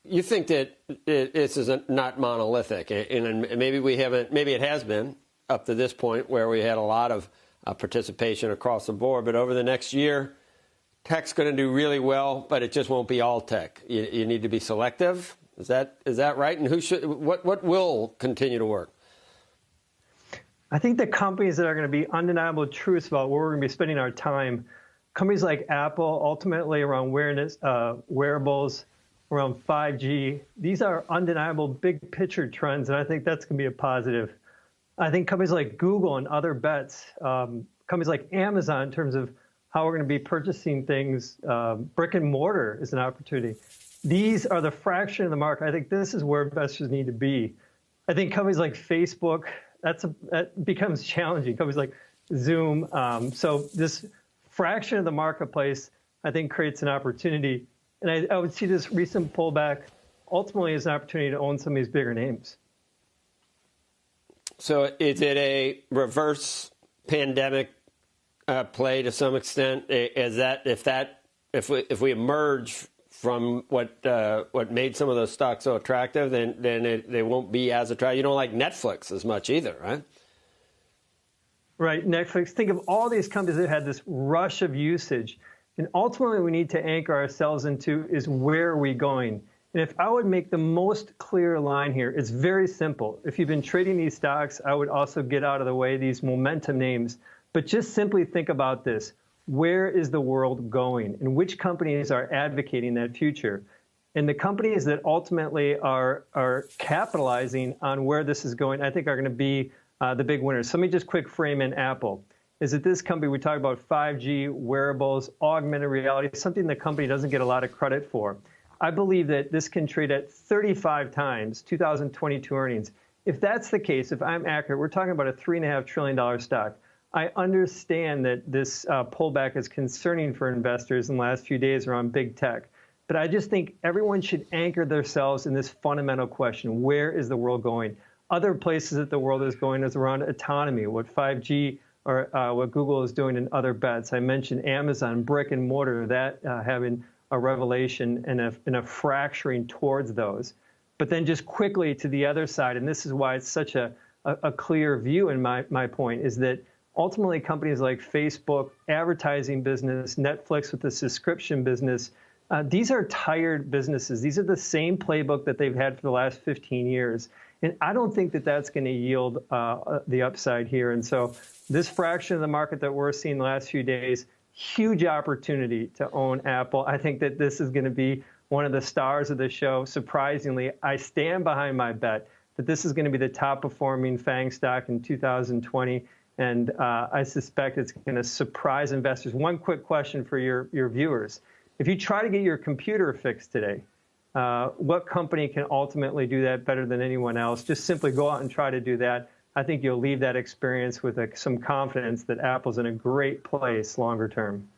you think that this is not monolithic, and maybe we haven't, maybe it has been up to this point where we had a lot of participation across the board, but over the next year, tech's going to do really well, but it just won't be all tech. You need to be selective. Is that right? And what will continue to work? I think the companies that are going to be undeniable truths about where we're going to be spending our time, companies like Apple, ultimately around wearables, around 5G, these are undeniable big picture trends, and I think that's going to be a positive. I think companies like Google and other bets, companies like Amazon in terms of how we're going to be purchasing things, brick and mortar is an opportunity. These are the fraction of the market. I think this is where investors need to be. I think companies like Facebook, that becomes challenging. Companies like Zoom. So this fraction of the marketplace, I think, creates an opportunity. And I would see this recent pullback ultimately as an opportunity to own some of these bigger names. So is it a reverse pandemic play to some extent? Is that if we emerge from what made some of those stocks so attractive, then they won't be as attractive. You don't like Netflix as much either, right? Right, Netflix. Think of all these companies that had this rush of usage. And ultimately, we need to anchor ourselves into is where are we going? And if I would make the most clear line here, it's very simple. If you've been trading these stocks, I would also get out of the way these momentum names. But just simply think about this. Where is the world going? And which companies are advocating that future? And the companies that ultimately are capitalizing on where this is going, I think are going to be the big winners. So let me just quick frame in Apple. Is that this company, we talk about 5G, wearables, augmented reality, something the company doesn't get a lot of credit for. I believe that this can trade at 35 times 2022 earnings. If that's the case, if I'm accurate, we're talking about a $3.5 trillion stock. I understand that this pullback is concerning for investors in the last few days around big tech. But I just think everyone should anchor themselves in this fundamental question. Where is the world going? Other places that the world is going is around autonomy, what 5G or what Google is doing in other bets. I mentioned Amazon, brick and mortar, that having a revelation and a fracturing towards those. But then just quickly to the other side, and this is why it's such a clear view in my point, is that ultimately, companies like Facebook, advertising business, Netflix with the subscription business, these are tired businesses. These are the same playbook that they've had for the last 15 years. And I don't think that that's going to yield the upside here. And so this fraction of the market that we're seeing the last few days, huge opportunity to own Apple. I think that this is going to be one of the stars of the show. Surprisingly, I stand behind my bet that this is going to be the top performing FAANG stock in 2020. And I suspect it's going to surprise investors. One quick question for your viewers. If you try to get your computer fixed today, what company can ultimately do that better than anyone else? Just simply go out and try to do that. I think you'll leave that experience with some confidence that Apple's in a great place longer term.